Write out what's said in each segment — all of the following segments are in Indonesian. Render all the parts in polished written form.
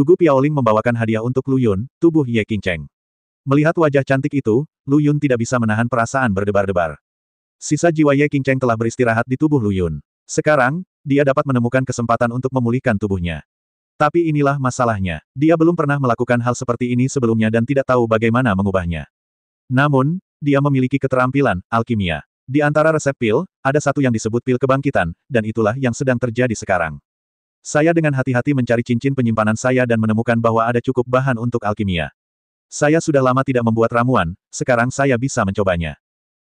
Dugu Piaoling membawakan hadiah untuk Lu Yun, tubuh Ye Qingcheng. Melihat wajah cantik itu, Lu Yun tidak bisa menahan perasaan berdebar-debar. Sisa jiwa Ye Qingcheng telah beristirahat di tubuh Lu Yun. Sekarang, dia dapat menemukan kesempatan untuk memulihkan tubuhnya. Tapi inilah masalahnya. Dia belum pernah melakukan hal seperti ini sebelumnya dan tidak tahu bagaimana mengubahnya. Namun, dia memiliki keterampilan, alkimia. Di antara resep pil, ada satu yang disebut pil kebangkitan, dan itulah yang sedang terjadi sekarang. Saya dengan hati-hati mencari cincin penyimpanan saya dan menemukan bahwa ada cukup bahan untuk alkimia. Saya sudah lama tidak membuat ramuan, sekarang saya bisa mencobanya.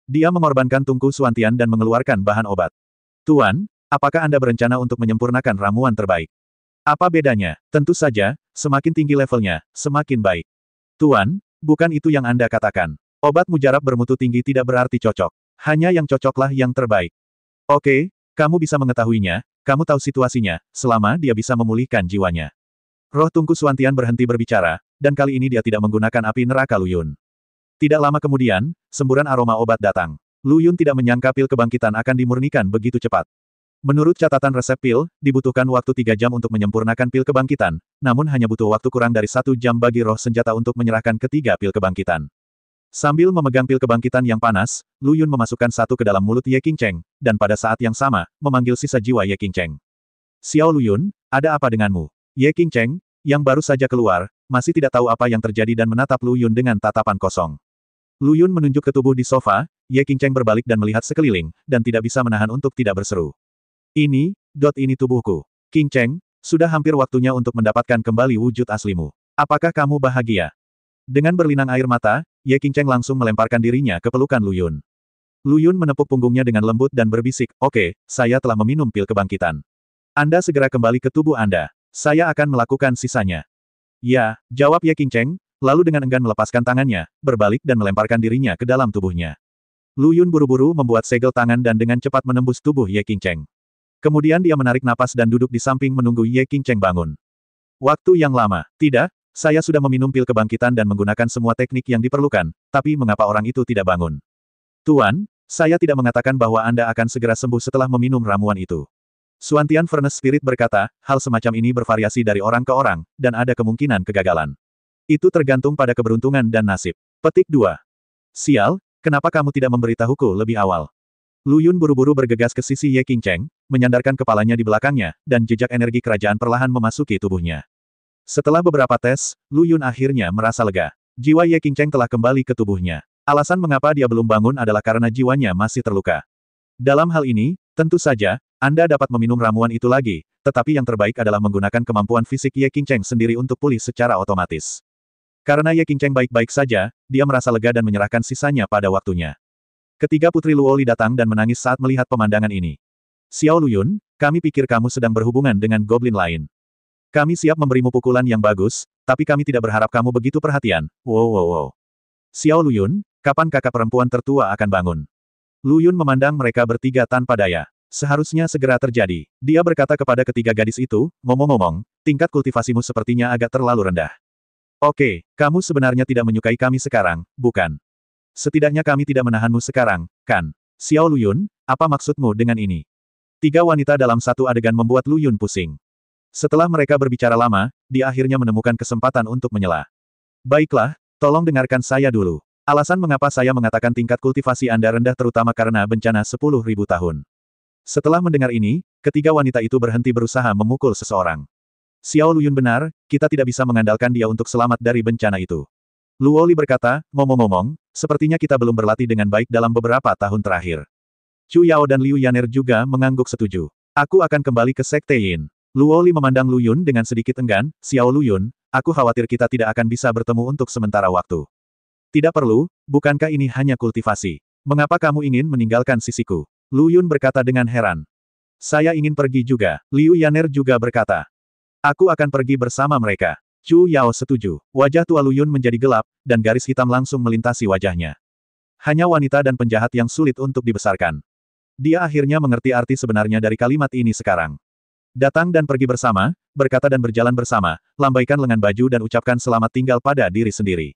Dia mengorbankan tungku Suantian dan mengeluarkan bahan obat. Tuan, apakah Anda berencana untuk menyempurnakan ramuan terbaik? Apa bedanya? Tentu saja, semakin tinggi levelnya, semakin baik. Tuan, bukan itu yang Anda katakan. Obat mujarab bermutu tinggi tidak berarti cocok. Hanya yang cocoklah yang terbaik. Oke, kamu bisa mengetahuinya, kamu tahu situasinya, selama dia bisa memulihkan jiwanya. Roh Tungku Suantian berhenti berbicara, dan kali ini dia tidak menggunakan api neraka Lu Yun. Tidak lama kemudian, semburan aroma obat datang. Lu Yun tidak menyangka pil kebangkitan akan dimurnikan begitu cepat. Menurut catatan resep pil, dibutuhkan waktu 3 jam untuk menyempurnakan pil kebangkitan, namun hanya butuh waktu kurang dari 1 jam bagi roh senjata untuk menyerahkan ketiga pil kebangkitan. Sambil memegang pil kebangkitan yang panas, Lu Yun memasukkan satu ke dalam mulut Ye Qingcheng, dan pada saat yang sama, memanggil sisa jiwa Ye Qingcheng. Xiao Lu Yun, ada apa denganmu? Ye Qingcheng, yang baru saja keluar, masih tidak tahu apa yang terjadi dan menatap Lu Yun dengan tatapan kosong. Lu Yun menunjuk ke tubuh di sofa, Ye Qingcheng berbalik dan melihat sekeliling, dan tidak bisa menahan untuk tidak berseru. Ini tubuhku. Qingcheng, sudah hampir waktunya untuk mendapatkan kembali wujud aslimu. Apakah kamu bahagia? Dengan berlinang air mata, Ye Qingcheng langsung melemparkan dirinya ke pelukan Lu Yun. Lu Yun menepuk punggungnya dengan lembut dan berbisik, oke, saya telah meminum pil kebangkitan. Anda segera kembali ke tubuh Anda. Saya akan melakukan sisanya. Ya, jawab Ye Qingcheng, lalu dengan enggan melepaskan tangannya, berbalik dan melemparkan dirinya ke dalam tubuhnya. Lu Yun buru-buru membuat segel tangan dan dengan cepat menembus tubuh Ye Qingcheng. Kemudian dia menarik napas dan duduk di samping menunggu Ye Qingcheng bangun. Waktu yang lama. Tidak, saya sudah meminum pil kebangkitan dan menggunakan semua teknik yang diperlukan, tapi mengapa orang itu tidak bangun? Tuan, saya tidak mengatakan bahwa Anda akan segera sembuh setelah meminum ramuan itu. Suantian Furnace Spirit berkata, hal semacam ini bervariasi dari orang ke orang, dan ada kemungkinan kegagalan. Itu tergantung pada keberuntungan dan nasib. Petik 2. Sial, kenapa kamu tidak memberitahuku lebih awal? Lu Yun buru-buru bergegas ke sisi Ye Qingcheng, menyandarkan kepalanya di belakangnya, dan jejak energi kerajaan perlahan memasuki tubuhnya. Setelah beberapa tes, Lu Yun akhirnya merasa lega. Jiwa Ye Qingcheng telah kembali ke tubuhnya. Alasan mengapa dia belum bangun adalah karena jiwanya masih terluka. Dalam hal ini, tentu saja, Anda dapat meminum ramuan itu lagi, tetapi yang terbaik adalah menggunakan kemampuan fisik Ye Qingcheng sendiri untuk pulih secara otomatis. Karena Ye Qingcheng baik-baik saja, dia merasa lega dan menyerahkan sisanya pada waktunya. Ketiga putri Luoli datang dan menangis saat melihat pemandangan ini. Xiao Lu Yun, kami pikir kamu sedang berhubungan dengan goblin lain. Kami siap memberimu pukulan yang bagus, tapi kami tidak berharap kamu begitu perhatian. Wow. Xiao Lu Yun, kapan kakak perempuan tertua akan bangun? Lu Yun memandang mereka bertiga tanpa daya. Seharusnya segera terjadi. Dia berkata kepada ketiga gadis itu, ngomong-ngomong, tingkat kultivasimu sepertinya agak terlalu rendah. Oke, kamu sebenarnya tidak menyukai kami sekarang, bukan? Setidaknya kami tidak menahanmu sekarang, kan? Xiao Lu Yun, apa maksudmu dengan ini? Tiga wanita dalam satu adegan membuat Lu Yun pusing. Setelah mereka berbicara lama, dia akhirnya menemukan kesempatan untuk menyela. Baiklah, tolong dengarkan saya dulu. Alasan mengapa saya mengatakan tingkat kultivasi Anda rendah terutama karena bencana 10.000 tahun. Setelah mendengar ini, ketiga wanita itu berhenti berusaha memukul seseorang. Xiao Lu Yun benar, kita tidak bisa mengandalkan dia untuk selamat dari bencana itu. Luoli berkata, ngomong-ngomong, sepertinya kita belum berlatih dengan baik dalam beberapa tahun terakhir. Chu Yao dan Liu Yaner juga mengangguk setuju. Aku akan kembali ke Sekte Yin. Luoli memandang Lu Yun dengan sedikit enggan, Xiao Lu Yun, aku khawatir kita tidak akan bisa bertemu untuk sementara waktu. Tidak perlu, bukankah ini hanya kultivasi? Mengapa kamu ingin meninggalkan sisiku? Lu Yun berkata dengan heran. Saya ingin pergi juga. Liu Yaner juga berkata. Aku akan pergi bersama mereka. Chu Yao setuju. Wajah tua Lu Yun menjadi gelap, dan garis hitam langsung melintasi wajahnya. Hanya wanita dan penjahat yang sulit untuk dibesarkan. Dia akhirnya mengerti arti sebenarnya dari kalimat ini sekarang. Datang dan pergi bersama, berkata dan berjalan bersama, lambaikan lengan baju dan ucapkan selamat tinggal pada diri sendiri.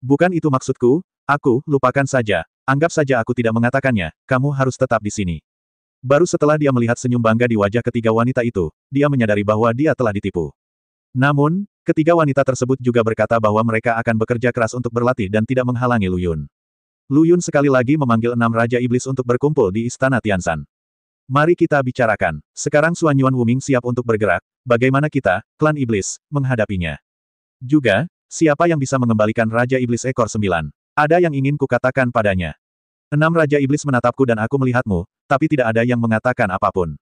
Bukan itu maksudku, aku, lupakan saja. Anggap saja aku tidak mengatakannya, kamu harus tetap di sini. Baru setelah dia melihat senyum bangga di wajah ketiga wanita itu, dia menyadari bahwa dia telah ditipu. Namun, Ketiga wanita tersebut juga berkata bahwa mereka akan bekerja keras untuk berlatih dan tidak menghalangi Lu Yun. Lu Yun sekali lagi memanggil 6 Raja Iblis untuk berkumpul di Istana Tianshan. Mari kita bicarakan. Sekarang Xuan Yuan Wuming siap untuk bergerak, bagaimana kita, klan Iblis, menghadapinya. Juga, siapa yang bisa mengembalikan Raja Iblis ekor 9? Ada yang ingin kukatakan padanya. 6 Raja Iblis menatapku dan aku melihatmu, tapi tidak ada yang mengatakan apapun.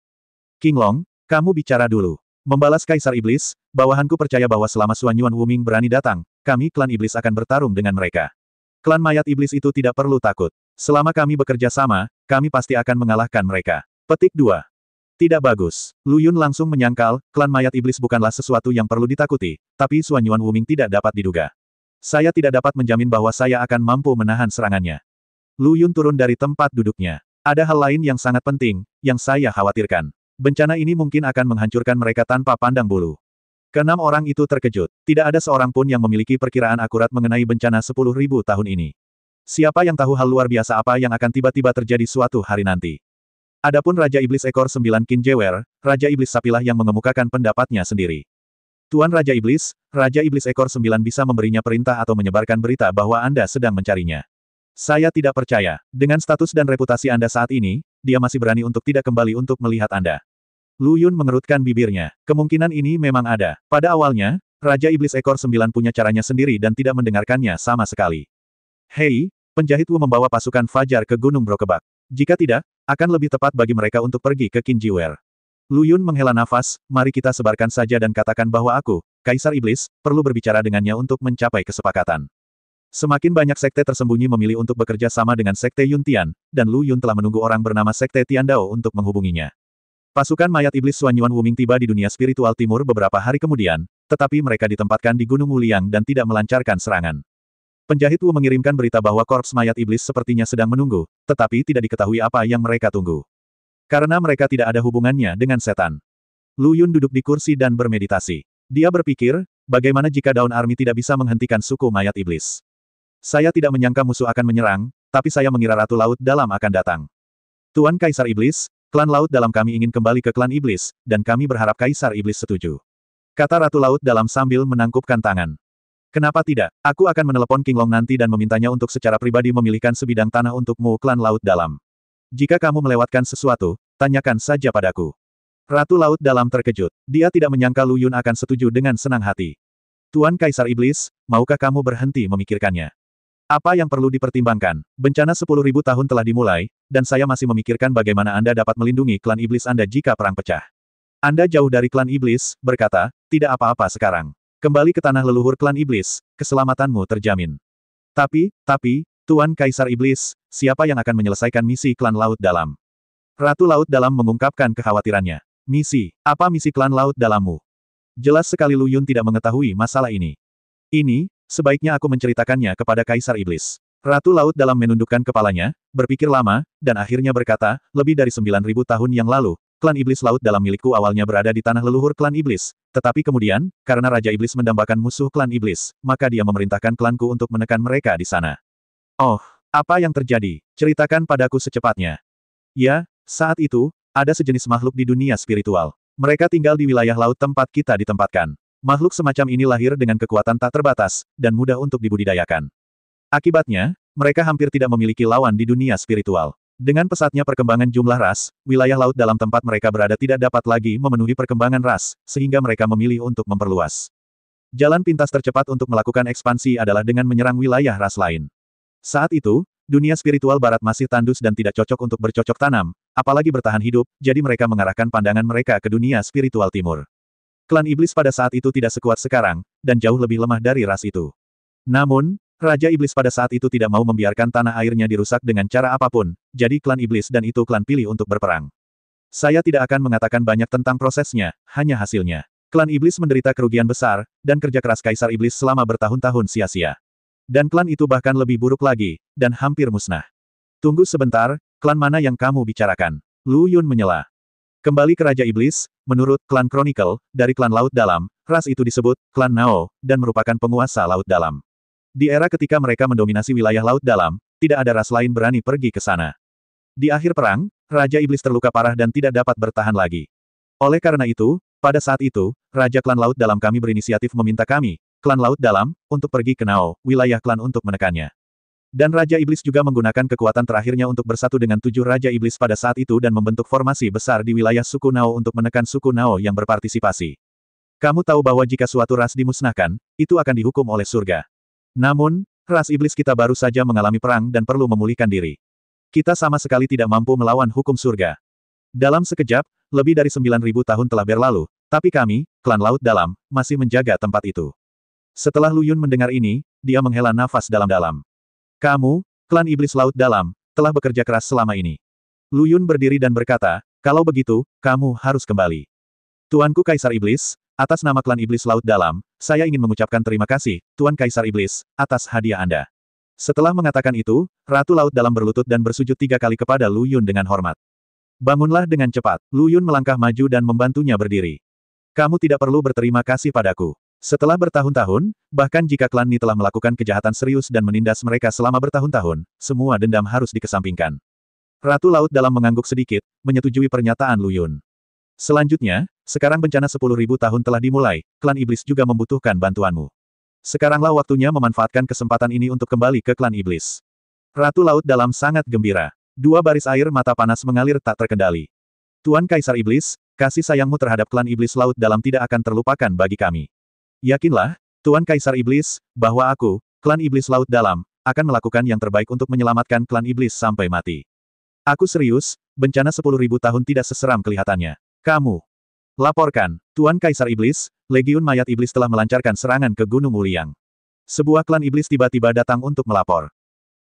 King Long, kamu bicara dulu. Membalas Kaisar Iblis, bawahanku percaya bahwa selama Xuan Yuan Wuming berani datang, kami klan Iblis akan bertarung dengan mereka. Klan mayat Iblis itu tidak perlu takut. Selama kami bekerja sama, kami pasti akan mengalahkan mereka. Petik 2. Tidak bagus. Lu Yun langsung menyangkal, klan mayat Iblis bukanlah sesuatu yang perlu ditakuti, tapi Xuan Yuan Wuming tidak dapat diduga. Saya tidak dapat menjamin bahwa saya akan mampu menahan serangannya. Lu Yun turun dari tempat duduknya. Ada hal lain yang sangat penting, yang saya khawatirkan. Bencana ini mungkin akan menghancurkan mereka tanpa pandang bulu. Keenam orang itu terkejut. Tidak ada seorang pun yang memiliki perkiraan akurat mengenai bencana 10.000 tahun ini. Siapa yang tahu hal luar biasa apa yang akan tiba-tiba terjadi suatu hari nanti. Adapun Raja Iblis ekor 9 Qin Jewer, Raja Iblis Sapilah yang mengemukakan pendapatnya sendiri. Tuan Raja Iblis ekor 9 bisa memberinya perintah atau menyebarkan berita bahwa Anda sedang mencarinya. Saya tidak percaya. Dengan status dan reputasi Anda saat ini, dia masih berani untuk tidak kembali untuk melihat Anda. Lu Yun mengerutkan bibirnya. Kemungkinan ini memang ada. Pada awalnya, Raja Iblis ekor 9 punya caranya sendiri dan tidak mendengarkannya sama sekali. Hei, penjahit Wu membawa pasukan Fajar ke Gunung Brokebak. Jika tidak, akan lebih tepat bagi mereka untuk pergi ke Qin Jiwer. Lu Yun menghela nafas, mari kita sebarkan saja dan katakan bahwa aku, Kaisar Iblis, perlu berbicara dengannya untuk mencapai kesepakatan. Semakin banyak sekte tersembunyi memilih untuk bekerja sama dengan sekte Yuntian, dan Lu Yun telah menunggu orang bernama sekte Tiandao untuk menghubunginya. Pasukan mayat iblis Xuan Yuan Wuming tiba di dunia spiritual timur beberapa hari kemudian, tetapi mereka ditempatkan di Gunung Wuliang dan tidak melancarkan serangan. Penjahit Wu mengirimkan berita bahwa korps mayat iblis sepertinya sedang menunggu, tetapi tidak diketahui apa yang mereka tunggu. Karena mereka tidak ada hubungannya dengan setan. Lu Yun duduk di kursi dan bermeditasi. Dia berpikir, bagaimana jika Dawn Army tidak bisa menghentikan suku mayat iblis? Saya tidak menyangka musuh akan menyerang, tapi saya mengira Ratu Laut Dalam akan datang. Tuan Kaisar Iblis, klan Laut Dalam kami ingin kembali ke klan Iblis, dan kami berharap Kaisar Iblis setuju. Kata Ratu Laut Dalam sambil menangkupkan tangan. Kenapa tidak? Aku akan menelepon King Long nanti dan memintanya untuk secara pribadi memilihkan sebidang tanah untukmu klan Laut Dalam. Jika kamu melewatkan sesuatu, tanyakan saja padaku. Ratu Laut Dalam terkejut. Dia tidak menyangka Lu Yun akan setuju dengan senang hati. Tuan Kaisar Iblis, maukah kamu berhenti memikirkannya? Apa yang perlu dipertimbangkan? Bencana 10.000 tahun telah dimulai, dan saya masih memikirkan bagaimana Anda dapat melindungi klan iblis Anda jika perang pecah. Anda jauh dari klan iblis, berkata, tidak apa-apa sekarang. Kembali ke tanah leluhur klan iblis, keselamatanmu terjamin. Tapi, Tuan Kaisar Iblis, siapa yang akan menyelesaikan misi klan Laut Dalam? Ratu Laut Dalam mengungkapkan kekhawatirannya. Misi, apa misi klan Laut Dalammu? Jelas sekali Lu Yun tidak mengetahui masalah ini. Ini, sebaiknya aku menceritakannya kepada Kaisar Iblis. Ratu Laut Dalam menundukkan kepalanya, berpikir lama, dan akhirnya berkata, lebih dari 9.000 tahun yang lalu, klan Iblis Laut Dalam milikku awalnya berada di tanah leluhur klan Iblis. Tetapi kemudian, karena Raja Iblis mendambakan musuh klan Iblis, maka dia memerintahkan klanku untuk menekan mereka di sana. Oh, apa yang terjadi? Ceritakan padaku secepatnya. Ya, saat itu, ada sejenis makhluk di dunia spiritual. Mereka tinggal di wilayah laut tempat kita ditempatkan. Makhluk semacam ini lahir dengan kekuatan tak terbatas, dan mudah untuk dibudidayakan. Akibatnya, mereka hampir tidak memiliki lawan di dunia spiritual. Dengan pesatnya perkembangan jumlah ras, wilayah laut dalam tempat mereka berada tidak dapat lagi memenuhi perkembangan ras, sehingga mereka memilih untuk memperluas. Jalan pintas tercepat untuk melakukan ekspansi adalah dengan menyerang wilayah ras lain. Saat itu, dunia spiritual barat masih tandus dan tidak cocok untuk bercocok tanam, apalagi bertahan hidup, jadi mereka mengarahkan pandangan mereka ke dunia spiritual timur. Klan Iblis pada saat itu tidak sekuat sekarang, dan jauh lebih lemah dari ras itu. Namun, Raja Iblis pada saat itu tidak mau membiarkan tanah airnya dirusak dengan cara apapun, jadi klan Iblis dan itu klan pilih untuk berperang. Saya tidak akan mengatakan banyak tentang prosesnya, hanya hasilnya. Klan Iblis menderita kerugian besar, dan kerja keras Kaisar Iblis selama bertahun-tahun sia-sia. Dan klan itu bahkan lebih buruk lagi, dan hampir musnah. Tunggu sebentar, klan mana yang kamu bicarakan? Lu Yun menyela. Kembali ke Raja Iblis, menurut klan Chronicle, dari klan Laut Dalam, ras itu disebut klan Nao, dan merupakan penguasa Laut Dalam. Di era ketika mereka mendominasi wilayah Laut Dalam, tidak ada ras lain berani pergi ke sana. Di akhir perang, Raja Iblis terluka parah dan tidak dapat bertahan lagi. Oleh karena itu, Pada saat itu, Raja Klan Laut Dalam kami berinisiatif meminta kami, Klan Laut Dalam, untuk pergi ke Nao, wilayah klan untuk menekannya. Dan Raja Iblis juga menggunakan kekuatan terakhirnya untuk bersatu dengan 7 Raja Iblis pada saat itu dan membentuk formasi besar di wilayah suku Nao untuk menekan suku Nao yang berpartisipasi. Kamu tahu bahwa jika suatu ras dimusnahkan, itu akan dihukum oleh surga. Namun, ras iblis kita baru saja mengalami perang dan perlu memulihkan diri. Kita sama sekali tidak mampu melawan hukum surga. Dalam sekejap, lebih dari 9.000 tahun telah berlalu, tapi kami, Klan Laut Dalam, masih menjaga tempat itu. Setelah Lu Yun mendengar ini, dia menghela nafas dalam-dalam. Kamu, Klan Iblis Laut Dalam, telah bekerja keras selama ini. Lu Yun berdiri dan berkata, kalau begitu, kamu harus kembali. Tuanku Kaisar Iblis, atas nama Klan Iblis Laut Dalam, saya ingin mengucapkan terima kasih, Tuan Kaisar Iblis, atas hadiah Anda. Setelah mengatakan itu, Ratu Laut Dalam berlutut dan bersujud 3 kali kepada Lu Yun dengan hormat. Bangunlah dengan cepat. Lu Yun melangkah maju dan membantunya berdiri. Kamu tidak perlu berterima kasih padaku. Setelah bertahun-tahun, bahkan jika klan Ni telah melakukan kejahatan serius dan menindas mereka selama bertahun-tahun, semua dendam harus dikesampingkan. Ratu Laut Dalam mengangguk sedikit, menyetujui pernyataan Lu Yun. Selanjutnya, sekarang bencana 10.000 tahun telah dimulai, klan iblis juga membutuhkan bantuanmu. Sekaranglah waktunya memanfaatkan kesempatan ini untuk kembali ke klan iblis. Ratu Laut Dalam sangat gembira. 2 baris air mata panas mengalir tak terkendali. Tuan Kaisar Iblis, kasih sayangmu terhadap klan Iblis Laut Dalam tidak akan terlupakan bagi kami. Yakinlah, Tuan Kaisar Iblis, bahwa aku, klan Iblis Laut Dalam, akan melakukan yang terbaik untuk menyelamatkan klan Iblis sampai mati. Aku serius, bencana 10.000 tahun tidak seseram kelihatannya. Kamu. Laporkan, Tuan Kaisar Iblis, Legiun Mayat Iblis telah melancarkan serangan ke Gunung Wuliang. Sebuah klan Iblis tiba-tiba datang untuk melapor.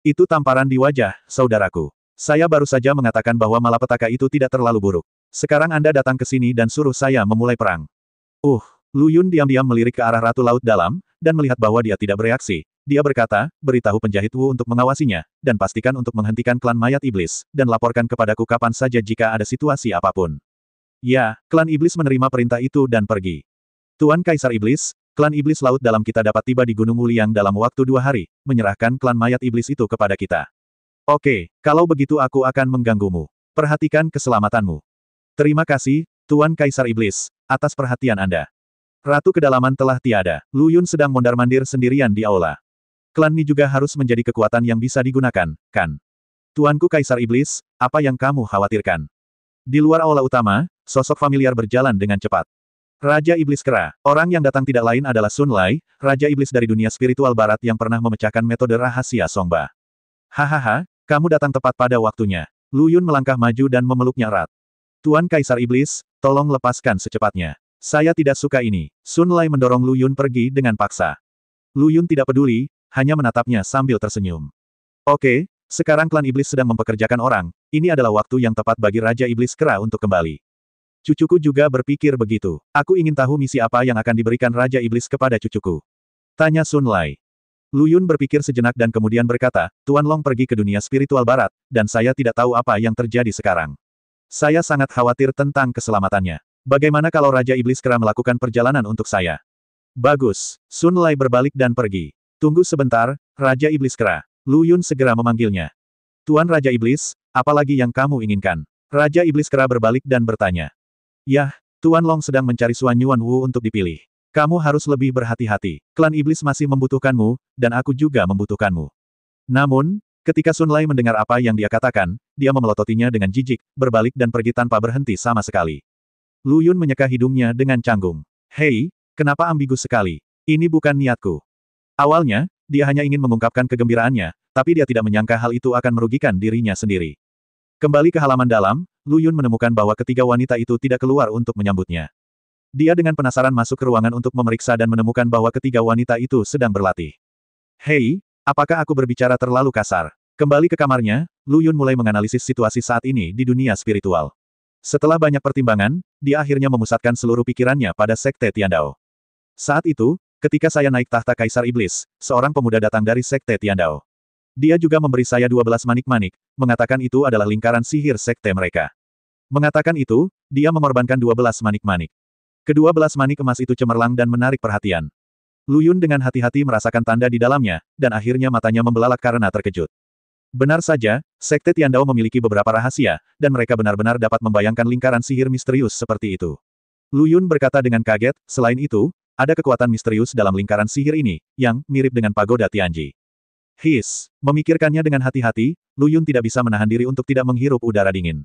Itu tamparan di wajah, saudaraku. Saya baru saja mengatakan bahwa malapetaka itu tidak terlalu buruk. Sekarang Anda datang ke sini dan suruh saya memulai perang. Lu Yun diam-diam melirik ke arah Ratu Laut Dalam, dan melihat bahwa dia tidak bereaksi. Dia berkata, beritahu penjahit Wu untuk mengawasinya, dan pastikan untuk menghentikan klan mayat iblis, dan laporkan kepadaku kapan saja jika ada situasi apapun. Ya, klan iblis menerima perintah itu dan pergi. Tuan Kaisar Iblis, klan Iblis Laut Dalam kita dapat tiba di Gunung Wuliang dalam waktu 2 hari, menyerahkan klan mayat iblis itu kepada kita. Oke, kalau begitu aku akan mengganggumu. Perhatikan keselamatanmu. Terima kasih, Tuan Kaisar Iblis, atas perhatian Anda. Ratu Kedalaman telah tiada. Lu Yun sedang mondar-mandir sendirian di aula. Klan Ni juga harus menjadi kekuatan yang bisa digunakan, kan? Tuanku Kaisar Iblis, apa yang kamu khawatirkan? Di luar aula utama, sosok familiar berjalan dengan cepat. Raja Iblis Kera. Orang yang datang tidak lain adalah Sun Lai, Raja Iblis dari dunia spiritual barat yang pernah memecahkan metode rahasia Songba. Hahaha. Kamu datang tepat pada waktunya. Lu Yun melangkah maju dan memeluknya erat. Tuan Kaisar Iblis, tolong lepaskan secepatnya. Saya tidak suka ini. Sun Lai mendorong Lu Yun pergi dengan paksa. Lu Yun tidak peduli, hanya menatapnya sambil tersenyum. Oke, sekarang klan Iblis sedang mempekerjakan orang, ini adalah waktu yang tepat bagi Raja Iblis Kera untuk kembali. Cucuku juga berpikir begitu. Aku ingin tahu misi apa yang akan diberikan Raja Iblis kepada cucuku. Tanya Sun Lai. Lu Yun berpikir sejenak dan kemudian berkata, Tuan Long pergi ke dunia spiritual barat, dan saya tidak tahu apa yang terjadi sekarang. Saya sangat khawatir tentang keselamatannya. Bagaimana kalau Raja Iblis Kera melakukan perjalanan untuk saya? Bagus. Sun Lai berbalik dan pergi. Tunggu sebentar, Raja Iblis Kera. Lu Yun segera memanggilnya. Tuan Raja Iblis, apalagi yang kamu inginkan? Raja Iblis Kera berbalik dan bertanya. Yah, Tuan Long sedang mencari Suan Yuan Wu untuk dipilih. Kamu harus lebih berhati-hati. Klan Iblis masih membutuhkanmu, dan aku juga membutuhkanmu. Namun, ketika Sun Lai mendengar apa yang dia katakan, dia memelototinya dengan jijik, berbalik dan pergi tanpa berhenti sama sekali. Lu Yun menyeka hidungnya dengan canggung. Hei, kenapa ambigu sekali? Ini bukan niatku. Awalnya, dia hanya ingin mengungkapkan kegembiraannya, tapi dia tidak menyangka hal itu akan merugikan dirinya sendiri. Kembali ke halaman dalam, Lu Yun menemukan bahwa ketiga wanita itu tidak keluar untuk menyambutnya. Dia dengan penasaran masuk ke ruangan untuk memeriksa dan menemukan bahwa ketiga wanita itu sedang berlatih. Hei, apakah aku berbicara terlalu kasar? Kembali ke kamarnya, Lu Yun mulai menganalisis situasi saat ini di dunia spiritual. Setelah banyak pertimbangan, dia akhirnya memusatkan seluruh pikirannya pada Sekte Tiandao. Saat itu, ketika saya naik tahta Kaisar Iblis, seorang pemuda datang dari Sekte Tiandao. Dia juga memberi saya 12 manik-manik, mengatakan itu adalah lingkaran sihir sekte mereka. Mengatakan itu, dia mengorbankan 12 manik-manik. Ke-12 manik emas itu cemerlang dan menarik perhatian. Lu Yun dengan hati-hati merasakan tanda di dalamnya, dan akhirnya matanya membelalak karena terkejut. Benar saja, Sekte Tiandao memiliki beberapa rahasia, dan mereka benar-benar dapat membayangkan lingkaran sihir misterius seperti itu. Lu Yun berkata dengan kaget, selain itu, ada kekuatan misterius dalam lingkaran sihir ini, yang mirip dengan pagoda Tianji. Memikirkannya dengan hati-hati, Lu Yun tidak bisa menahan diri untuk tidak menghirup udara dingin.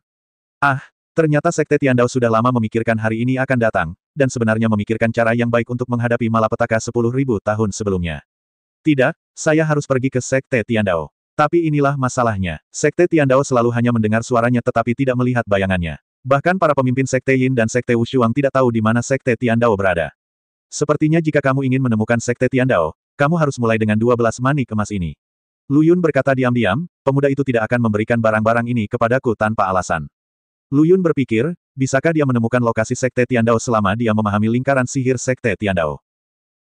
Ah, ternyata Sekte Tiandao sudah lama memikirkan hari ini akan datang, dan sebenarnya memikirkan cara yang baik untuk menghadapi malapetaka 10.000 tahun sebelumnya. Tidak, saya harus pergi ke Sekte Tiandao. Tapi inilah masalahnya. Sekte Tiandao selalu hanya mendengar suaranya tetapi tidak melihat bayangannya. Bahkan para pemimpin Sekte Yin dan Sekte Wushuang tidak tahu di mana Sekte Tiandao berada. Sepertinya jika kamu ingin menemukan Sekte Tiandao, kamu harus mulai dengan 12 manik emas ini. Lu Yun berkata diam-diam, pemuda itu tidak akan memberikan barang-barang ini kepadaku tanpa alasan. Lu Yun berpikir, bisakah dia menemukan lokasi Sekte Tiandao selama dia memahami lingkaran sihir Sekte Tiandao?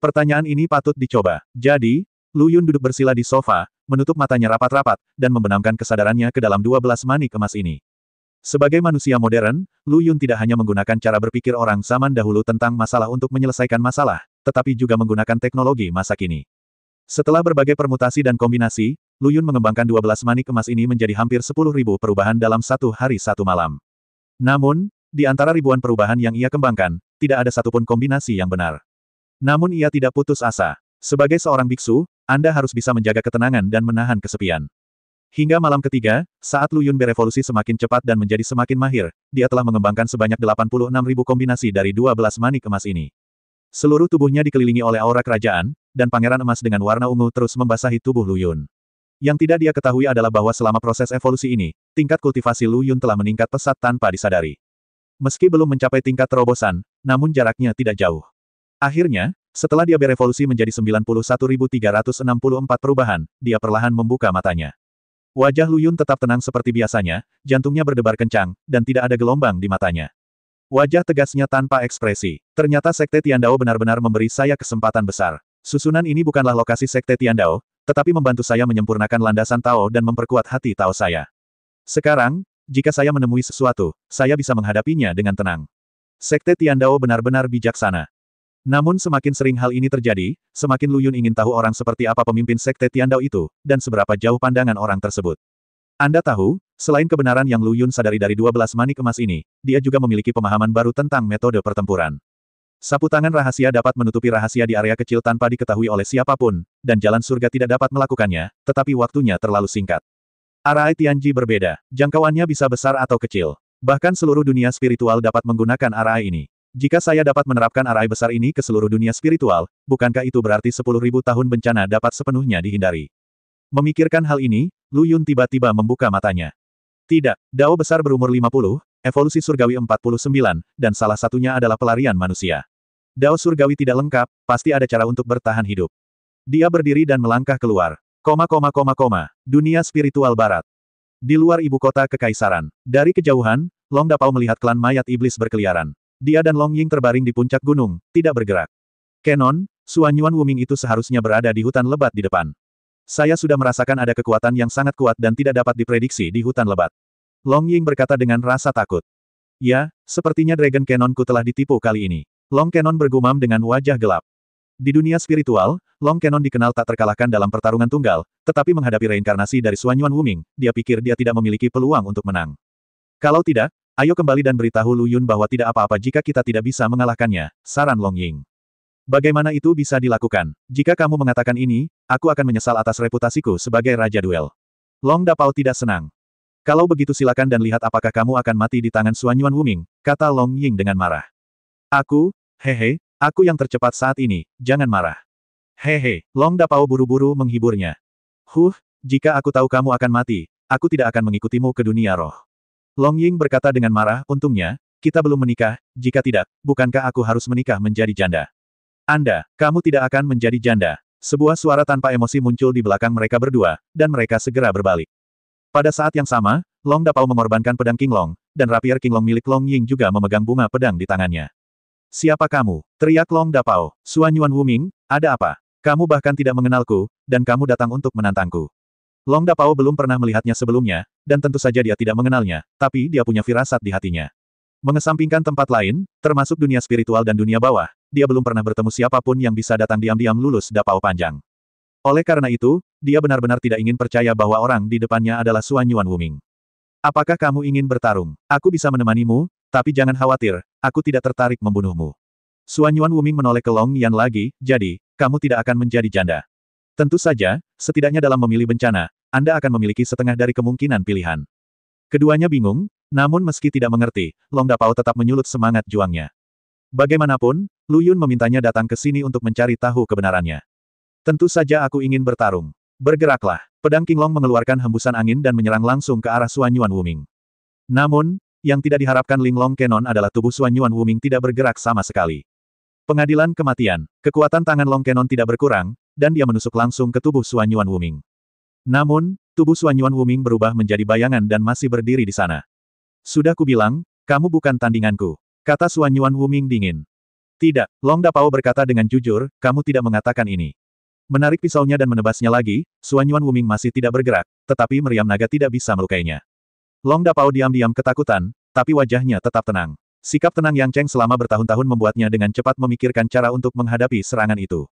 Pertanyaan ini patut dicoba. Jadi, Lu Yun duduk bersila di sofa, menutup matanya rapat-rapat, dan membenamkan kesadarannya ke dalam 12 manik emas ini. Sebagai manusia modern, Lu Yun tidak hanya menggunakan cara berpikir orang zaman dahulu tentang masalah untuk menyelesaikan masalah, tetapi juga menggunakan teknologi masa kini. Setelah berbagai permutasi dan kombinasi, Lu Yun mengembangkan 12 manik emas ini menjadi hampir 10.000 perubahan dalam satu hari satu malam. Namun, di antara ribuan perubahan yang ia kembangkan, tidak ada satupun kombinasi yang benar. Namun ia tidak putus asa. Sebagai seorang biksu, Anda harus bisa menjaga ketenangan dan menahan kesepian. Hingga malam ketiga, saat Lu Yun berevolusi semakin cepat dan menjadi semakin mahir, dia telah mengembangkan sebanyak 86.000 kombinasi dari 12 manik emas ini. Seluruh tubuhnya dikelilingi oleh aura kerajaan, dan pangeran emas dengan warna ungu terus membasahi tubuh Lu Yun. Yang tidak dia ketahui adalah bahwa selama proses evolusi ini, tingkat kultivasi Lu Yun telah meningkat pesat tanpa disadari. Meski belum mencapai tingkat terobosan, namun jaraknya tidak jauh. Akhirnya, setelah dia berevolusi menjadi 91.364 perubahan, dia perlahan membuka matanya. Wajah Lu Yun tetap tenang seperti biasanya, jantungnya berdebar kencang, dan tidak ada gelombang di matanya. Wajah tegasnya tanpa ekspresi. Ternyata Sekte Tiandao benar-benar memberi saya kesempatan besar. Susunan ini bukanlah lokasi Sekte Tiandao, tetapi membantu saya menyempurnakan landasan Tao dan memperkuat hati Tao saya. Sekarang, jika saya menemui sesuatu, saya bisa menghadapinya dengan tenang. Sekte Tiandao benar-benar bijaksana. Namun semakin sering hal ini terjadi, semakin Lu Yun ingin tahu orang seperti apa pemimpin Sekte Tiandao itu, dan seberapa jauh pandangan orang tersebut. Anda tahu, selain kebenaran yang Lu Yun sadari dari 12 manik emas ini, dia juga memiliki pemahaman baru tentang metode pertempuran. Sapu tangan rahasia dapat menutupi rahasia di area kecil tanpa diketahui oleh siapapun, dan jalan surga tidak dapat melakukannya, tetapi waktunya terlalu singkat. Arai Tianji berbeda, jangkauannya bisa besar atau kecil. Bahkan seluruh dunia spiritual dapat menggunakan arai ini. Jika saya dapat menerapkan arai besar ini ke seluruh dunia spiritual, bukankah itu berarti 10.000 tahun bencana dapat sepenuhnya dihindari? Memikirkan hal ini, Lu Yun tiba-tiba membuka matanya. Tidak, Dao besar berumur 50, evolusi surgawi 49, dan salah satunya adalah pelarian manusia. Dao surgawi tidak lengkap, pasti ada cara untuk bertahan hidup. Dia berdiri dan melangkah keluar. Dunia spiritual barat. Di luar ibu kota kekaisaran. Dari kejauhan, Long Dapao melihat klan mayat iblis berkeliaran. Dia dan Long Ying terbaring di puncak gunung, tidak bergerak. Kenon, Suanyuan Wuming itu seharusnya berada di hutan lebat di depan. Saya sudah merasakan ada kekuatan yang sangat kuat dan tidak dapat diprediksi di hutan lebat. Long Ying berkata dengan rasa takut. Ya, sepertinya Dragon Canonku telah ditipu kali ini. Long Canon bergumam dengan wajah gelap. Di dunia spiritual, Long Canon dikenal tak terkalahkan dalam pertarungan tunggal, tetapi menghadapi reinkarnasi dari Suanyuan Wuming, dia pikir dia tidak memiliki peluang untuk menang. Kalau tidak, ayo kembali dan beritahu Lu Yun bahwa tidak apa-apa jika kita tidak bisa mengalahkannya, saran Long Ying. Bagaimana itu bisa dilakukan? Jika kamu mengatakan ini, aku akan menyesal atas reputasiku sebagai Raja Duel. Long Dapao tidak senang. Kalau begitu silakan dan lihat apakah kamu akan mati di tangan Suanyuan Wuming, kata Long Ying dengan marah. Aku yang tercepat saat ini, jangan marah. Long Dapao buru-buru menghiburnya. Jika aku tahu kamu akan mati, aku tidak akan mengikutimu ke dunia roh. Long Ying berkata dengan marah, untungnya, kita belum menikah, jika tidak, bukankah aku harus menikah menjadi janda? Kamu tidak akan menjadi janda. Sebuah suara tanpa emosi muncul di belakang mereka berdua, dan mereka segera berbalik. Pada saat yang sama, Long Dapao mengorbankan pedang King Long, dan rapier King Long milik Long Ying juga memegang bunga pedang di tangannya. Siapa kamu? Teriak Long Dapao. Suanyuan Wuming, ada apa? Kamu bahkan tidak mengenalku, dan kamu datang untuk menantangku. Long Dapao belum pernah melihatnya sebelumnya, dan tentu saja dia tidak mengenalnya, tapi dia punya firasat di hatinya. Mengesampingkan tempat lain, termasuk dunia spiritual dan dunia bawah, dia belum pernah bertemu siapapun yang bisa datang diam-diam lulus Dapao panjang. Oleh karena itu, dia benar-benar tidak ingin percaya bahwa orang di depannya adalah Suanyuan Wuming. Apakah kamu ingin bertarung? Aku bisa menemanimu, Tapi jangan khawatir, aku tidak tertarik membunuhmu. Suanyuan Wuming menoleh ke Long Yan lagi, jadi, kamu tidak akan menjadi janda. Tentu saja, setidaknya dalam memilih bencana, Anda akan memiliki setengah dari kemungkinan pilihan. Keduanya bingung, namun meski tidak mengerti, Long Dapao tetap menyulut semangat juangnya. Bagaimanapun, Lu Yun memintanya datang ke sini untuk mencari tahu kebenarannya. Tentu saja aku ingin bertarung. Bergeraklah. Pedang King Long mengeluarkan hembusan angin dan menyerang langsung ke arah Suanyuan Wuming. Namun, yang tidak diharapkan Ling Long Cannon adalah tubuh Suanyuan Wuming tidak bergerak sama sekali. Pengadilan kematian. Kekuatan tangan Long Cannon tidak berkurang, dan dia menusuk langsung ke tubuh Suanyuan Wuming. Namun, tubuh Suanyuan Wuming berubah menjadi bayangan dan masih berdiri di sana. Sudah kubilang, kamu bukan tandinganku, kata Suanyuan Wuming dingin. Tidak, Long Dapao berkata dengan jujur, kamu tidak mengatakan ini. Menarik pisaunya dan menebasnya lagi, Suanyuan Wuming masih tidak bergerak, tetapi meriam naga tidak bisa melukainya. Long Dapao diam-diam ketakutan, tapi wajahnya tetap tenang. Sikap tenang Yang Cheng selama bertahun-tahun membuatnya dengan cepat memikirkan cara untuk menghadapi serangan itu.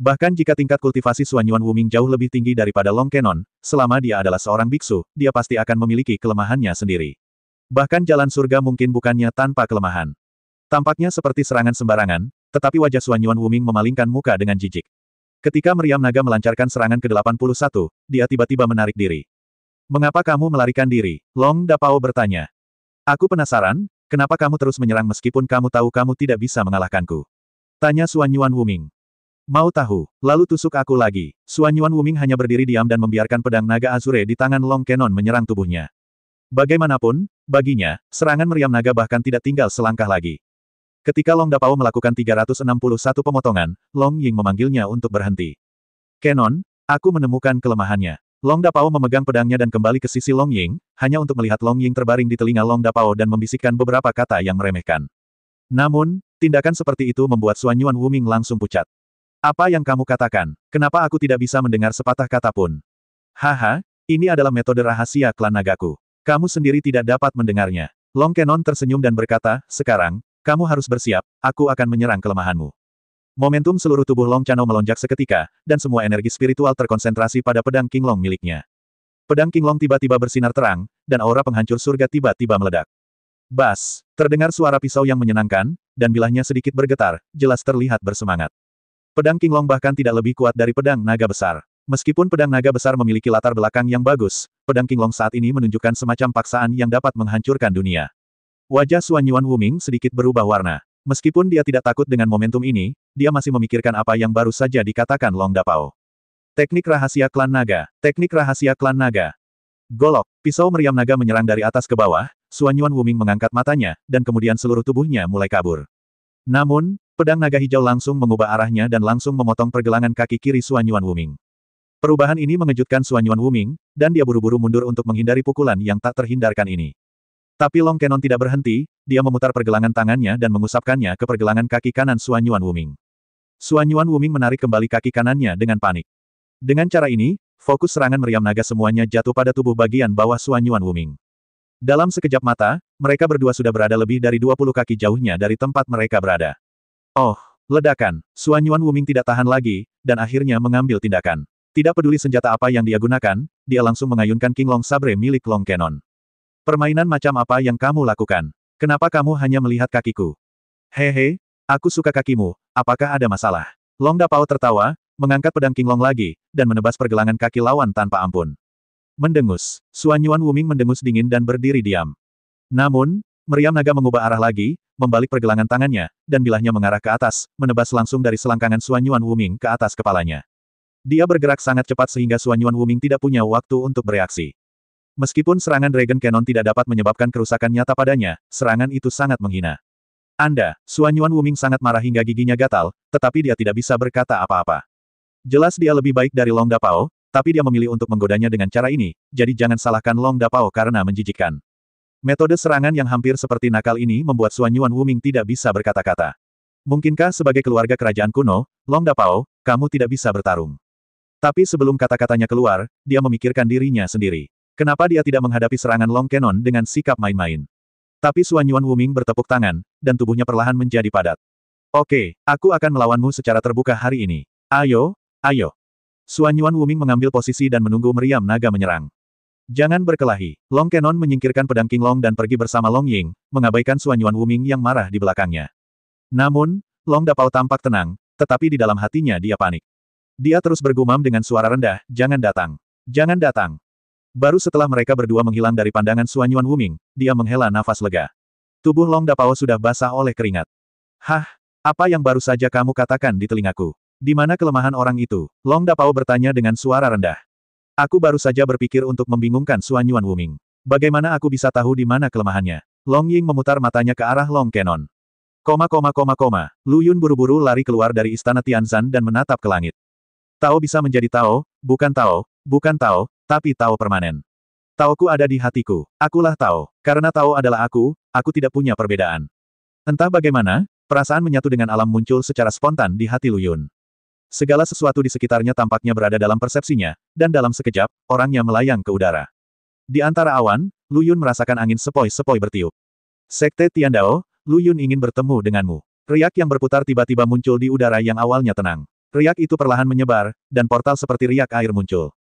Bahkan jika tingkat kultivasi Suanyuan Wuming jauh lebih tinggi daripada Long Cannon, selama dia adalah seorang biksu, dia pasti akan memiliki kelemahannya sendiri. Bahkan jalan surga mungkin bukannya tanpa kelemahan. Tampaknya seperti serangan sembarangan, tetapi wajah Suanyuan Wuming memalingkan muka dengan jijik. Ketika meriam naga melancarkan serangan ke-81, dia tiba-tiba menarik diri. Mengapa kamu melarikan diri? Long Dapao bertanya. Aku penasaran, kenapa kamu terus menyerang meskipun kamu tahu kamu tidak bisa mengalahkanku? Tanya Suanyuan Wuming. Mau tahu, lalu tusuk aku lagi. Suanyuan Wuming hanya berdiri diam dan membiarkan pedang naga Azure di tangan Long Cannon menyerang tubuhnya. Bagaimanapun, baginya, serangan meriam naga bahkan tidak tinggal selangkah lagi. Ketika Long Dapao melakukan 361 pemotongan, Long Ying memanggilnya untuk berhenti. Cannon, aku menemukan kelemahannya. Long Dapao memegang pedangnya dan kembali ke sisi Long Ying, hanya untuk melihat Long Ying terbaring di telinga Long Dapao dan membisikkan beberapa kata yang meremehkan. Namun, tindakan seperti itu membuat Suanyuan Wuming langsung pucat. Apa yang kamu katakan? Kenapa aku tidak bisa mendengar sepatah kata pun? Haha, ini adalah metode rahasia klan nagaku. Kamu sendiri tidak dapat mendengarnya. Long Cannon tersenyum dan berkata, sekarang, kamu harus bersiap, aku akan menyerang kelemahanmu. Momentum seluruh tubuh Long Chano melonjak seketika, dan semua energi spiritual terkonsentrasi pada pedang King Long miliknya. Pedang King Long tiba-tiba bersinar terang, dan aura penghancur surga tiba-tiba meledak. Bas! Terdengar suara pisau yang menyenangkan, dan bilahnya sedikit bergetar, jelas terlihat bersemangat. Pedang King Long bahkan tidak lebih kuat dari pedang naga besar. Meskipun pedang naga besar memiliki latar belakang yang bagus, pedang King Long saat ini menunjukkan semacam paksaan yang dapat menghancurkan dunia. Wajah Suanyuan Wuming sedikit berubah warna. Meskipun dia tidak takut dengan momentum ini, dia masih memikirkan apa yang baru saja dikatakan Long Dapao. Teknik rahasia klan naga. Teknik rahasia klan naga. Golok. Pisau meriam naga menyerang dari atas ke bawah, Suanyuan Wuming mengangkat matanya, dan kemudian seluruh tubuhnya mulai kabur. Namun, pedang naga hijau langsung mengubah arahnya dan langsung memotong pergelangan kaki kiri Suanyuan Wuming. Perubahan ini mengejutkan Suanyuan Wuming, dan dia buru-buru mundur untuk menghindari pukulan yang tak terhindarkan ini. Tapi Long Cannon tidak berhenti, dia memutar pergelangan tangannya dan mengusapkannya ke pergelangan kaki kanan Suanyuan Wuming. Suanyuan Wuming menarik kembali kaki kanannya dengan panik. Dengan cara ini, fokus serangan meriam naga semuanya jatuh pada tubuh bagian bawah Suanyuan Wuming. Dalam sekejap mata, mereka berdua sudah berada lebih dari 20 kaki jauhnya dari tempat mereka berada. Oh, ledakan! Suanyuan Wuming tidak tahan lagi, dan akhirnya mengambil tindakan. Tidak peduli senjata apa yang dia gunakan, dia langsung mengayunkan King Long Sabre milik Long Cannon. Permainan macam apa yang kamu lakukan? Kenapa kamu hanya melihat kakiku? Hehe, aku suka kakimu, apakah ada masalah? Long Dapao tertawa, mengangkat pedang King Long lagi, dan menebas pergelangan kaki lawan tanpa ampun. Mendengus. Suanyuan Wuming mendengus dingin dan berdiri diam. Namun, meriam naga mengubah arah lagi, membalik pergelangan tangannya, dan bilahnya mengarah ke atas, menebas langsung dari selangkangan Suanyuan Wuming ke atas kepalanya. Dia bergerak sangat cepat sehingga Suanyuan Wuming tidak punya waktu untuk bereaksi. Meskipun serangan Dragon Cannon tidak dapat menyebabkan kerusakan nyata padanya, serangan itu sangat menghina. Anda, Suanyuan Wuming sangat marah hingga giginya gatal, tetapi dia tidak bisa berkata apa-apa. Jelas dia lebih baik dari Long Dapao, tapi dia memilih untuk menggodanya dengan cara ini, jadi jangan salahkan Long Dapao karena menjijikkan. Metode serangan yang hampir seperti nakal ini membuat Suanyuan Wuming tidak bisa berkata-kata. Mungkinkah sebagai keluarga kerajaan kuno, Long Dapao, kamu tidak bisa bertarung? Tapi sebelum kata-katanya keluar, dia memikirkan dirinya sendiri. Kenapa dia tidak menghadapi serangan Long Cannon dengan sikap main-main? Tapi Suanyuan Wuming bertepuk tangan, dan tubuhnya perlahan menjadi padat. Oke, aku akan melawanmu secara terbuka hari ini. Ayo, ayo. Suanyuan Wuming mengambil posisi dan menunggu meriam naga menyerang. Jangan berkelahi. Long Kenon menyingkirkan pedang King Long dan pergi bersama Long Ying, mengabaikan Suan Yuan Wuming yang marah di belakangnya. Namun, Long Dapao tampak tenang, tetapi di dalam hatinya dia panik. Dia terus bergumam dengan suara rendah, "Jangan datang. Jangan datang." Baru setelah mereka berdua menghilang dari pandangan Suan Yuan Wuming, dia menghela nafas lega. Tubuh Long Dapao sudah basah oleh keringat. "Hah? Apa yang baru saja kamu katakan di telingaku? Di mana kelemahan orang itu?" Long Dapao bertanya dengan suara rendah. "Aku baru saja berpikir untuk membingungkan Suan Yuan Wuming. Bagaimana aku bisa tahu di mana kelemahannya?" Long Ying memutar matanya ke arah Long Kenon. Lu Yun buru-buru lari keluar dari istana Tianzan dan menatap ke langit. Tao bisa menjadi Tao, bukan Tao, tapi Tao permanen. Taoku ada di hatiku. Akulah Tao. Karena Tao adalah aku tidak punya perbedaan. Entah bagaimana, perasaan menyatu dengan alam muncul secara spontan di hati Lu Yun. Segala sesuatu di sekitarnya tampaknya berada dalam persepsinya, dan dalam sekejap, orangnya melayang ke udara. Di antara awan, Lu Yun merasakan angin sepoi-sepoi bertiup. "Sekte Tiandao, Lu Yun ingin bertemu denganmu." Riak yang berputar tiba-tiba muncul di udara yang awalnya tenang. Riak itu perlahan menyebar, dan portal seperti riak air muncul.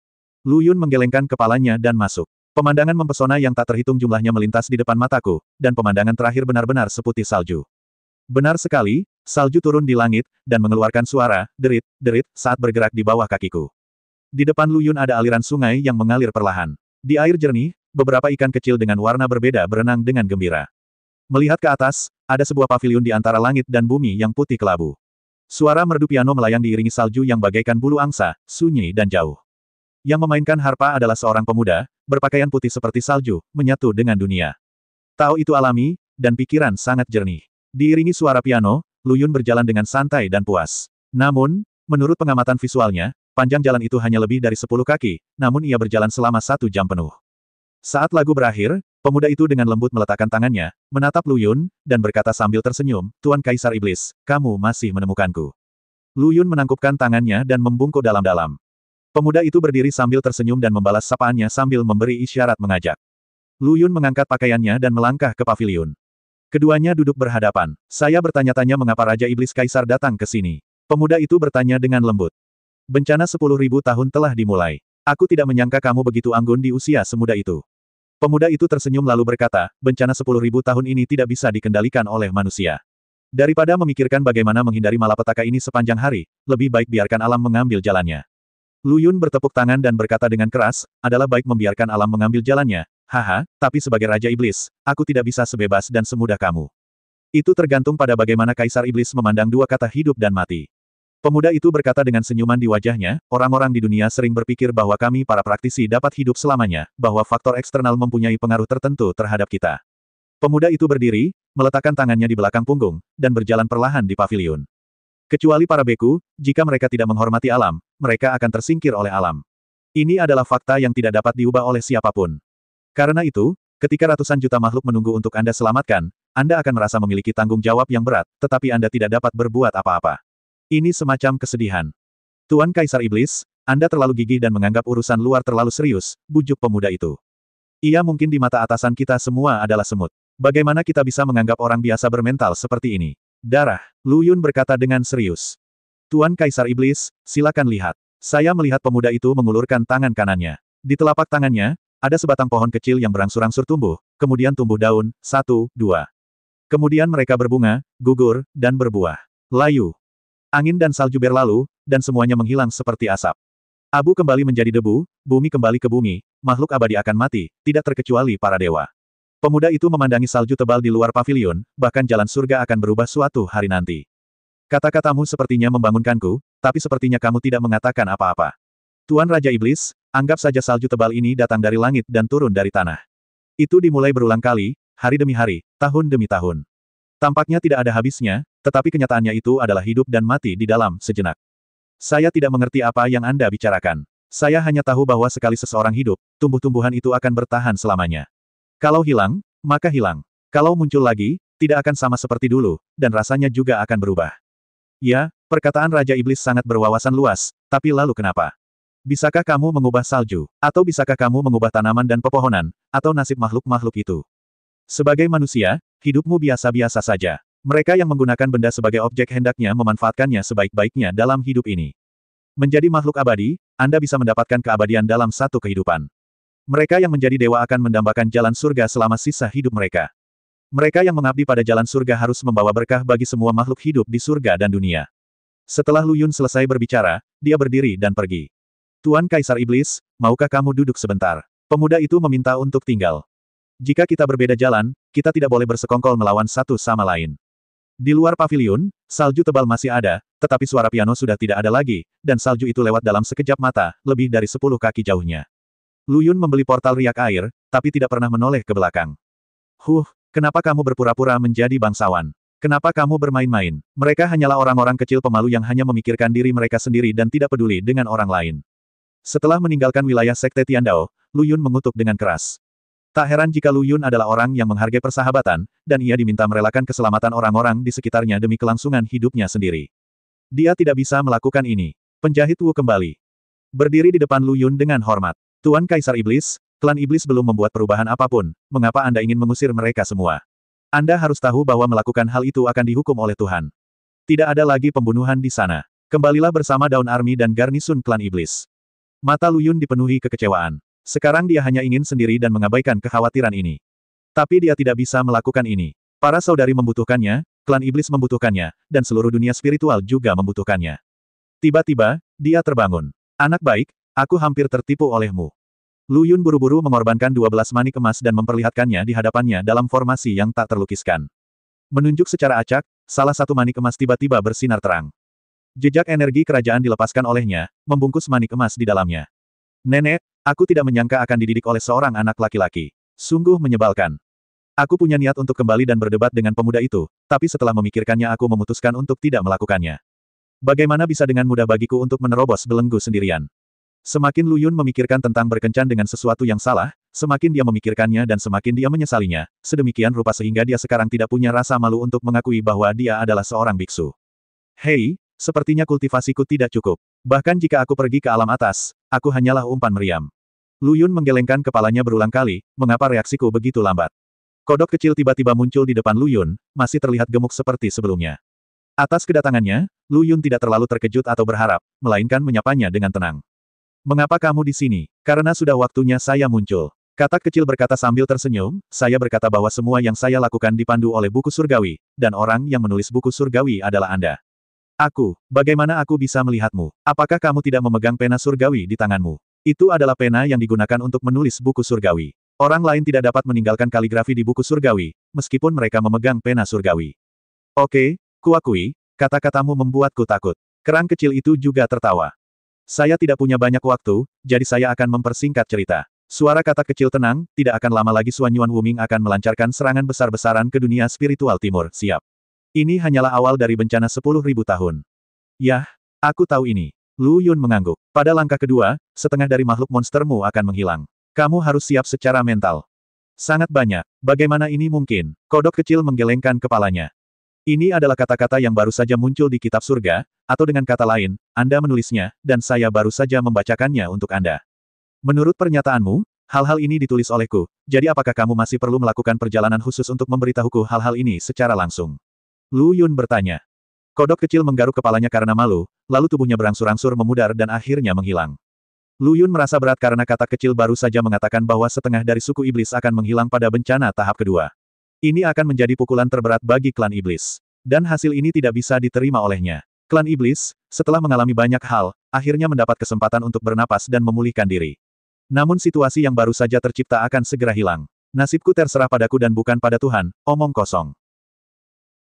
Lu Yun menggelengkan kepalanya dan masuk. Pemandangan mempesona yang tak terhitung jumlahnya melintas di depan mataku, dan pemandangan terakhir benar-benar seputih salju. Benar sekali, salju turun di langit, dan mengeluarkan suara, derit, derit, saat bergerak di bawah kakiku. Di depan Lu Yun ada aliran sungai yang mengalir perlahan. Di air jernih, beberapa ikan kecil dengan warna berbeda berenang dengan gembira. Melihat ke atas, ada sebuah paviliun di antara langit dan bumi yang putih kelabu. Suara merdu piano melayang diiringi salju yang bagaikan bulu angsa, sunyi dan jauh. Yang memainkan harpa adalah seorang pemuda, berpakaian putih seperti salju, menyatu dengan dunia. Tao itu alami, dan pikiran sangat jernih. Diiringi suara piano, Lu Yun berjalan dengan santai dan puas. Namun, menurut pengamatan visualnya, panjang jalan itu hanya lebih dari 10 kaki, namun ia berjalan selama 1 jam penuh. Saat lagu berakhir, pemuda itu dengan lembut meletakkan tangannya, menatap Lu Yun, dan berkata sambil tersenyum, "Tuan Kaisar Iblis, kamu masih menemukanku." Lu Yun menangkupkan tangannya dan membungkuk dalam-dalam. Pemuda itu berdiri sambil tersenyum dan membalas sapaannya sambil memberi isyarat mengajak. Lu Yun mengangkat pakaiannya dan melangkah ke paviliun. Keduanya duduk berhadapan. "Saya bertanya-tanya mengapa Raja Iblis Kaisar datang ke sini." Pemuda itu bertanya dengan lembut. "Bencana 10.000 tahun telah dimulai. Aku tidak menyangka kamu begitu anggun di usia semuda itu." Pemuda itu tersenyum lalu berkata, "Bencana 10.000 tahun ini tidak bisa dikendalikan oleh manusia. Daripada memikirkan bagaimana menghindari malapetaka ini sepanjang hari, lebih baik biarkan alam mengambil jalannya." Lu Yun bertepuk tangan dan berkata dengan keras, "Adalah baik membiarkan alam mengambil jalannya. Haha, tapi sebagai Raja Iblis, aku tidak bisa sebebas dan semudah kamu. Itu tergantung pada bagaimana Kaisar Iblis memandang dua kata hidup dan mati." Pemuda itu berkata dengan senyuman di wajahnya, "Orang-orang di dunia sering berpikir bahwa kami para praktisi dapat hidup selamanya, bahwa faktor eksternal mempunyai pengaruh tertentu terhadap kita." Pemuda itu berdiri, meletakkan tangannya di belakang punggung, dan berjalan perlahan di paviliun. "Kecuali para beku, jika mereka tidak menghormati alam, mereka akan tersingkir oleh alam. Ini adalah fakta yang tidak dapat diubah oleh siapapun. Karena itu, ketika ratusan juta makhluk menunggu untuk Anda selamatkan, Anda akan merasa memiliki tanggung jawab yang berat, tetapi Anda tidak dapat berbuat apa-apa. Ini semacam kesedihan. Tuan Kaisar Iblis, Anda terlalu gigih dan menganggap urusan luar terlalu serius," bujuk pemuda itu. "Ia mungkin di mata atasan kita semua adalah semut. Bagaimana kita bisa menganggap orang biasa bermental seperti ini?" "Darah," Lu Yun berkata dengan serius. "Tuan Kaisar Iblis, silakan lihat." Saya melihat pemuda itu mengulurkan tangan kanannya. Di telapak tangannya, ada sebatang pohon kecil yang berangsur-angsur tumbuh, kemudian tumbuh daun, 1, 2. Kemudian mereka berbunga, gugur, dan berbuah. Layu. Angin dan salju berlalu, dan semuanya menghilang seperti asap. Abu kembali menjadi debu, bumi kembali ke bumi, makhluk abadi akan mati, tidak terkecuali para dewa. Pemuda itu memandangi salju tebal di luar paviliun, bahkan jalan surga akan berubah suatu hari nanti. "Kata-katamu sepertinya membangunkanku, tapi sepertinya kamu tidak mengatakan apa-apa. Tuan Raja Iblis, anggap saja salju tebal ini datang dari langit dan turun dari tanah. Itu dimulai berulang kali, hari demi hari, tahun demi tahun. Tampaknya tidak ada habisnya, tetapi kenyataannya itu adalah hidup dan mati di dalam sejenak. Saya tidak mengerti apa yang Anda bicarakan. Saya hanya tahu bahwa sekali seseorang hidup, tumbuh-tumbuhan itu akan bertahan selamanya. Kalau hilang, maka hilang. Kalau muncul lagi, tidak akan sama seperti dulu, dan rasanya juga akan berubah." "Ya, perkataan Raja Iblis sangat berwawasan luas, tapi lalu kenapa? Bisakah kamu mengubah salju? Atau bisakah kamu mengubah tanaman dan pepohonan, atau nasib makhluk-makhluk itu? Sebagai manusia, hidupmu biasa-biasa saja. Mereka yang menggunakan benda sebagai objek hendaknya memanfaatkannya sebaik-baiknya dalam hidup ini. Menjadi makhluk abadi, Anda bisa mendapatkan keabadian dalam satu kehidupan. Mereka yang menjadi dewa akan mendambakan jalan surga selama sisa hidup mereka. Mereka yang mengabdi pada jalan surga harus membawa berkah bagi semua makhluk hidup di surga dan dunia. Setelah Lu Yun selesai berbicara, dia berdiri dan pergi. Tuan Kaisar Iblis, maukah kamu duduk sebentar? Pemuda itu meminta untuk tinggal. Jika kita berbeda jalan, kita tidak boleh bersekongkol melawan satu sama lain. Di luar paviliun, salju tebal masih ada, tetapi suara piano sudah tidak ada lagi, dan salju itu lewat dalam sekejap mata, lebih dari 10 kaki jauhnya. Lu Yun membeli portal riak air, tapi tidak pernah menoleh ke belakang. Kenapa kamu berpura-pura menjadi bangsawan? Kenapa kamu bermain-main? Mereka hanyalah orang-orang kecil pemalu yang hanya memikirkan diri mereka sendiri dan tidak peduli dengan orang lain. Setelah meninggalkan wilayah Sekte Tiandao, Lu Yun mengutuk dengan keras. Tak heran jika Lu Yun adalah orang yang menghargai persahabatan, dan ia diminta merelakan keselamatan orang-orang di sekitarnya demi kelangsungan hidupnya sendiri. Dia tidak bisa melakukan ini. Penjahit Wu kembali. Berdiri di depan Lu Yun dengan hormat. Tuan Kaisar Iblis, klan Iblis belum membuat perubahan apapun, mengapa Anda ingin mengusir mereka semua? Anda harus tahu bahwa melakukan hal itu akan dihukum oleh Tuhan. Tidak ada lagi pembunuhan di sana. Kembalilah bersama Daun Army dan garnisun klan Iblis. Mata Lu Yun dipenuhi kekecewaan. Sekarang dia hanya ingin sendiri dan mengabaikan kekhawatiran ini. Tapi dia tidak bisa melakukan ini. Para saudari membutuhkannya, klan Iblis membutuhkannya, dan seluruh dunia spiritual juga membutuhkannya. Tiba-tiba, dia terbangun. Anak baik, aku hampir tertipu olehmu. Lu Yun buru-buru mengorbankan 12 manik emas dan memperlihatkannya di hadapannya dalam formasi yang tak terlukiskan. Menunjuk secara acak, salah satu manik emas tiba-tiba bersinar terang. Jejak energi kerajaan dilepaskan olehnya, membungkus manik emas di dalamnya. Nenek, aku tidak menyangka akan dididik oleh seorang anak laki-laki. Sungguh menyebalkan. Aku punya niat untuk kembali dan berdebat dengan pemuda itu, tapi setelah memikirkannya aku memutuskan untuk tidak melakukannya. Bagaimana bisa dengan mudah bagiku untuk menerobos belenggu sendirian? Semakin Lu Yun memikirkan tentang berkencan dengan sesuatu yang salah, semakin dia memikirkannya dan semakin dia menyesalinya, sedemikian rupa sehingga dia sekarang tidak punya rasa malu untuk mengakui bahwa dia adalah seorang biksu. Hei, sepertinya kultivasiku tidak cukup. Bahkan jika aku pergi ke alam atas, aku hanyalah umpan meriam. Lu Yun menggelengkan kepalanya berulang kali, mengapa reaksiku begitu lambat? Kodok kecil tiba-tiba muncul di depan Lu Yun, masih terlihat gemuk seperti sebelumnya. Atas kedatangannya, Lu Yun tidak terlalu terkejut atau berharap, melainkan menyapanya dengan tenang. Mengapa kamu di sini? Karena sudah waktunya saya muncul. Katak kecil berkata sambil tersenyum, saya berkata bahwa semua yang saya lakukan dipandu oleh buku surgawi, dan orang yang menulis buku surgawi adalah Anda. Bagaimana aku bisa melihatmu? Apakah kamu tidak memegang pena surgawi di tanganmu? Itu adalah pena yang digunakan untuk menulis buku surgawi. Orang lain tidak dapat meninggalkan kaligrafi di buku surgawi, meskipun mereka memegang pena surgawi. Oke, kuakui, kata-katamu membuatku takut. Kerang kecil itu juga tertawa. Saya tidak punya banyak waktu, jadi saya akan mempersingkat cerita. Suara kata kecil tenang, tidak akan lama lagi Suan Yuan Wuming akan melancarkan serangan besar-besaran ke dunia spiritual timur, siap. Ini hanyalah awal dari bencana 10.000 tahun. Yah, aku tahu ini. Lu Yun mengangguk. Pada langkah kedua, setengah dari makhluk monstermu akan menghilang. Kamu harus siap secara mental. Sangat banyak. Bagaimana ini mungkin? Kodok kecil menggelengkan kepalanya. Ini adalah kata-kata yang baru saja muncul di kitab surga, atau dengan kata lain, Anda menulisnya, dan saya baru saja membacakannya untuk Anda. Menurut pernyataanmu, hal-hal ini ditulis olehku, jadi apakah kamu masih perlu melakukan perjalanan khusus untuk memberitahuku hal-hal ini secara langsung? Lu Yun bertanya. Kodok kecil menggaruk kepalanya karena malu, lalu tubuhnya berangsur-angsur memudar dan akhirnya menghilang. Lu Yun merasa berat karena kata kecil baru saja mengatakan bahwa setengah dari suku iblis akan menghilang pada bencana tahap kedua. Ini akan menjadi pukulan terberat bagi klan iblis. Dan hasil ini tidak bisa diterima olehnya. Klan iblis, setelah mengalami banyak hal, akhirnya mendapat kesempatan untuk bernapas dan memulihkan diri. Namun situasi yang baru saja tercipta akan segera hilang. Nasibku terserah padaku dan bukan pada Tuhan, omong kosong.